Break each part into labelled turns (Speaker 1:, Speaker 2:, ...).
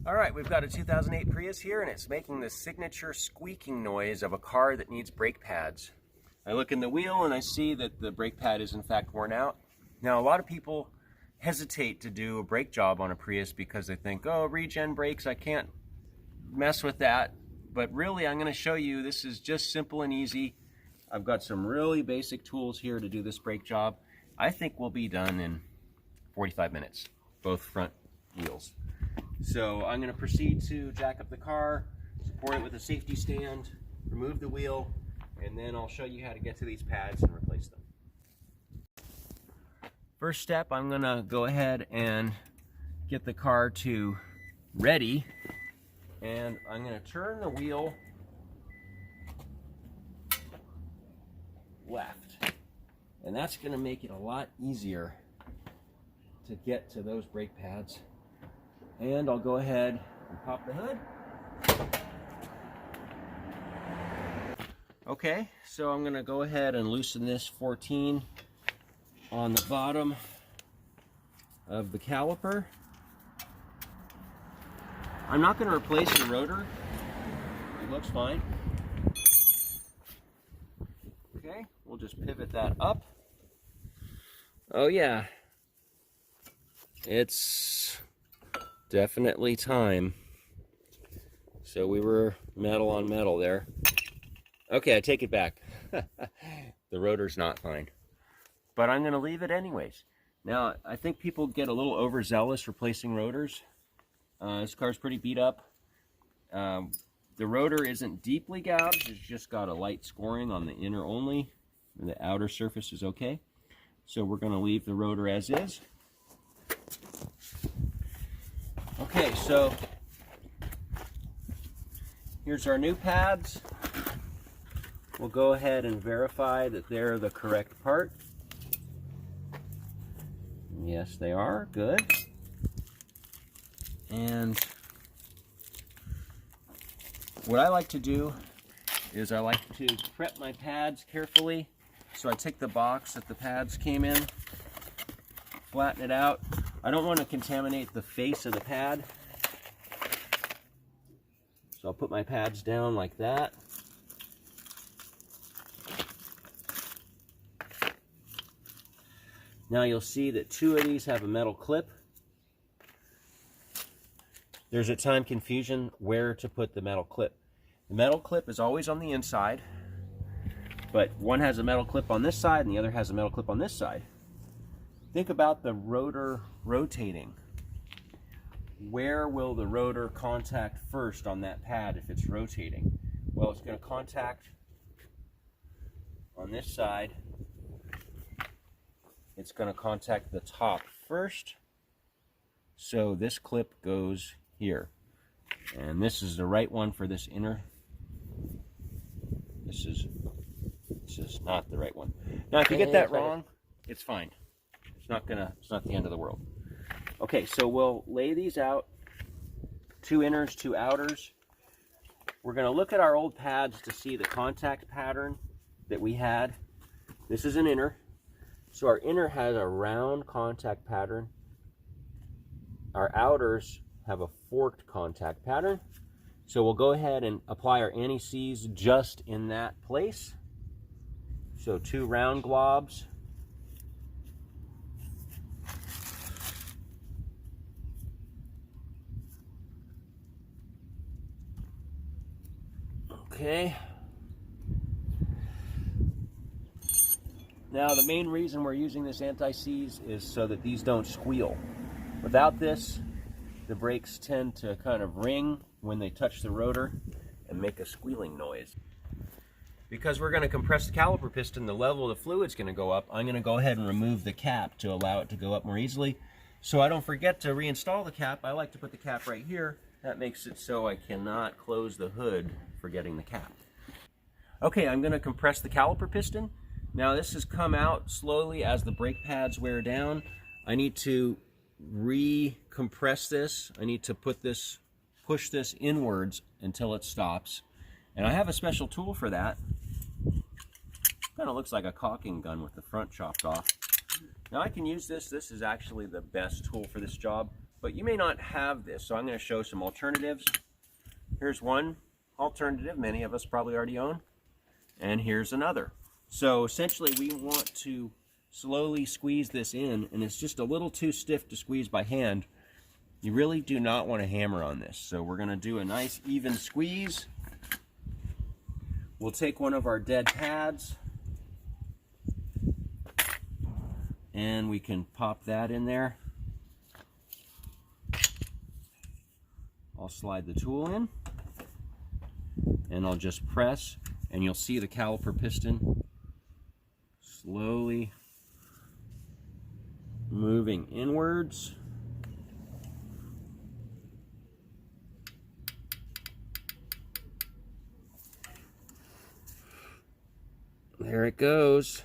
Speaker 1: All right, we've got a 2008 Prius here, and it's making the signature squeaking noise of a car that needs brake pads. I look in the wheel and I see that the brake pad is in fact worn out. Now, a lot of people hesitate to do a brake job on a Prius because they think, oh, regen brakes, I can't mess with that. But really, I'm going to show you this is just simple and easy. I've got some really basic tools here to do this brake job. I think we'll be done in 45 minutes, both front wheels. So I'm going to proceed to jack up the car, support it with a safety stand, remove the wheel, and then I'll show you how to get to these pads and replace them. First step, I'm going to go ahead and get the car to ready, and I'm going to turn the wheel left, and that's going to make it a lot easier to get to those brake pads. And I'll go ahead and pop the hood. Okay, so I'm going to go ahead and loosen this 14 on the bottom of the caliper. I'm not going to replace the rotor. It looks fine. Okay, we'll just pivot that up. Oh yeah, it's definitely time. So we were metal on metal there. Okay, I take it back. The rotor's not fine. But I'm going to leave it anyways. Now, I think people get a little overzealous replacing rotors. This car's pretty beat up. The rotor isn't deeply gouged. It's just got a light scoring on the inner only. And the outer surface is okay. So we're going to leave the rotor as is. Okay, so here's our new pads. We'll go ahead and verify that they're the correct part. Yes, they are. Good. And what I like to do is I like to prep my pads carefully. So I take the box that the pads came in, flatten it out. I don't want to contaminate the face of the pad. So I'll put my pads down like that. Now you'll see that two of these have a metal clip. There's at times confusion where to put the metal clip. The metal clip is always on the inside, but one has a metal clip on this side and the other has a metal clip on this side. Think about the rotor rotating. Where will the rotor contact first on that pad if it's rotating? Well, it's going to contact on this side. It's going to contact the top first. So this clip goes here. And this is the right one for this inner. This is not the right one. Now, if you get that wrong, it's fine. It's not the end of the world. Okay, so we'll lay these out, two inners, two outers. We're going to look at our old pads to see the contact pattern that we had. This is an inner. So our inner has a round contact pattern. Our outers have a forked contact pattern. So we'll go ahead and apply our anti-seize just in that place. So two round globs. Okay. Now the main reason we're using this anti-seize is so that these don't squeal. Without this, the brakes tend to kind of ring when they touch the rotor and make a squealing noise. Because we're going to compress the caliper piston, the level of the fluid's going to go up. I'm going to go ahead and remove the cap to allow it to go up more easily. So I don't forget to reinstall the cap. I like to put the cap right here. That makes it so I cannot close the hood forgetting the cap. Okay, I'm going to compress the caliper piston. Now this has come out slowly as the brake pads wear down. I need to recompress this. I need to push this inwards until it stops. And I have a special tool for that. Kind of looks like a caulking gun with the front chopped off. Now I can use this. This is actually the best tool for this job. but you may not have this, so I'm going to show some alternatives. Here's one alternative many of us probably already own, and here's another. So essentially we want to slowly squeeze this in, and it's just a little too stiff to squeeze by hand. You really do not want to hammer on this, so we're going to do a nice even squeeze. We'll take one of our dead pads and we can pop that in there. I'll slide the tool in and I'll just press, and you'll see the caliper piston slowly moving inwards. There it goes.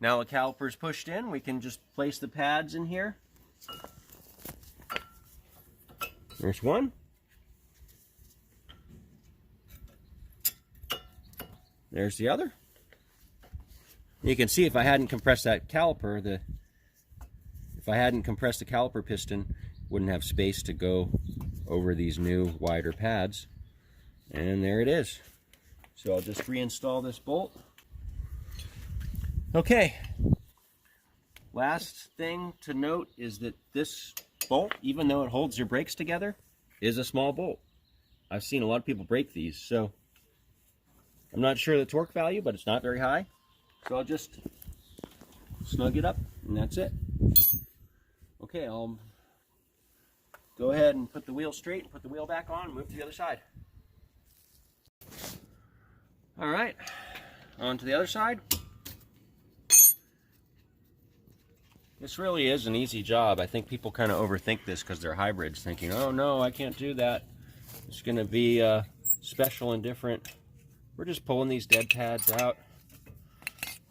Speaker 1: Now the caliper's pushed in, we can just place the pads in here. There's one. There's the other. You can see if I hadn't compressed that caliper, if I hadn't compressed the caliper piston, wouldn't have space to go over these new wider pads. And there it is. So I'll just reinstall this bolt. Okay, last thing to note is that this bolt, even though it holds your brakes together, is a small bolt. I've seen a lot of people break these, so I'm not sure the torque value, but it's not very high. So I'll just snug it up, and that's it. Okay, I'll go ahead and put the wheel straight, and put the wheel back on, and move to the other side. All right, on to the other side. This really is an easy job. I think people kind of overthink this because they're hybrids, thinking, oh no, I can't do that. It's going to be special and different. We're just pulling these dead pads out,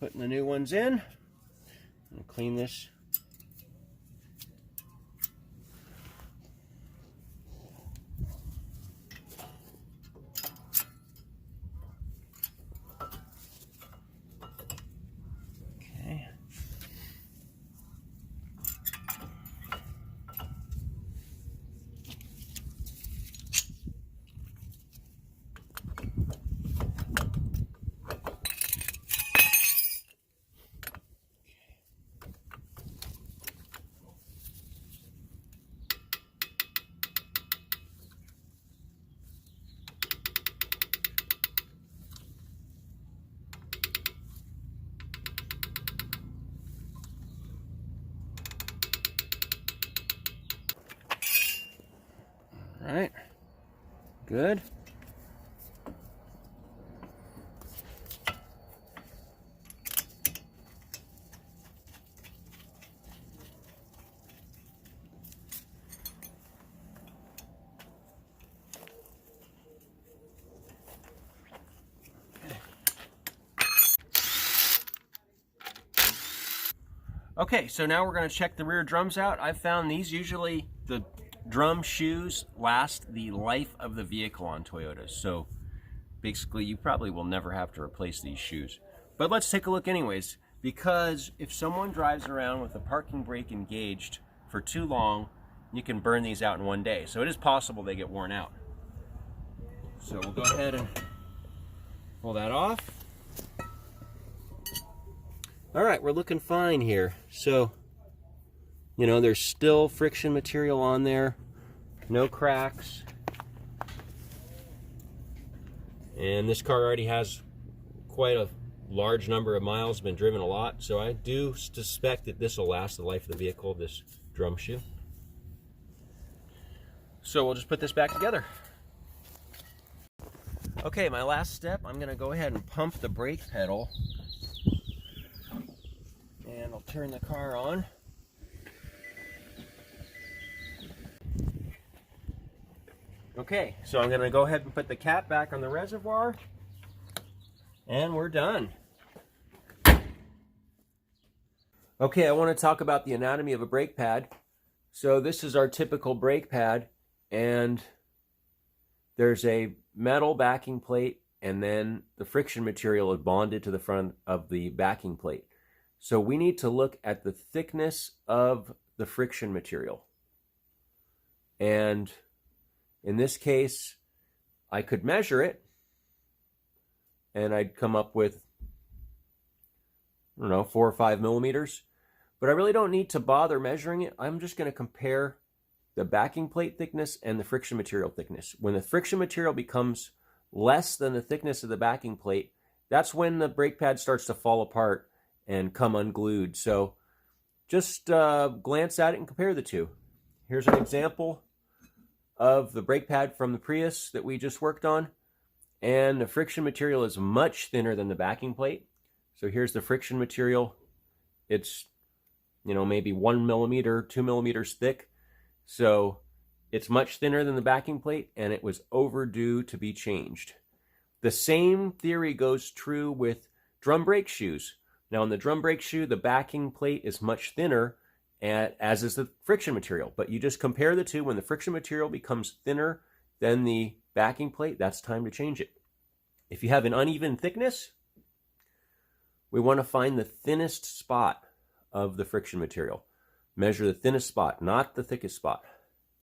Speaker 1: putting the new ones in, and clean this. Okay. All right, good. Okay, so now we're going to check the rear drums out. I've found these usually, the drum shoes last the life of the vehicle on Toyotas. So basically you probably will never have to replace these shoes. But let's take a look anyways, because if someone drives around with a parking brake engaged for too long, you can burn these out in one day. So it is possible they get worn out. So we'll go ahead and pull that off. All right, we're looking fine here. So, you know, there's still friction material on there, no cracks. And this car already has quite a large number of miles, been driven a lot, so I do suspect that this will last the life of the vehicle, this drum shoe. So we'll just put this back together. Okay, my last step, I'm gonna go ahead and pump the brake pedal. And I'll turn the car on. Okay, so I'm going to go ahead and put the cap back on the reservoir, and we're done. Okay, I want to talk about the anatomy of a brake pad. So this is our typical brake pad, and there's a metal backing plate and then the friction material is bonded to the front of the backing plate. So we need to look at the thickness of the friction material. And in this case, I could measure it, and I'd come up with, I don't know, 4 or 5 millimeters. But I really don't need to bother measuring it. I'm just going to compare the backing plate thickness and the friction material thickness. When the friction material becomes less than the thickness of the backing plate, that's when the brake pad starts to fall apart and come unglued. So just glance at it and compare the two. Here's an example of the brake pad from the Prius that we just worked on. And the friction material is much thinner than the backing plate. So here's the friction material. It's, you know, maybe 1 millimeter, 2 millimeters thick. So it's much thinner than the backing plate, and it was overdue to be changed. The same theory goes true with drum brake shoes. Now, in the drum brake shoe, the backing plate is much thinner, as is the friction material. But you just compare the two. When the friction material becomes thinner than the backing plate, that's time to change it. If you have an uneven thickness, we want to find the thinnest spot of the friction material. Measure the thinnest spot, not the thickest spot.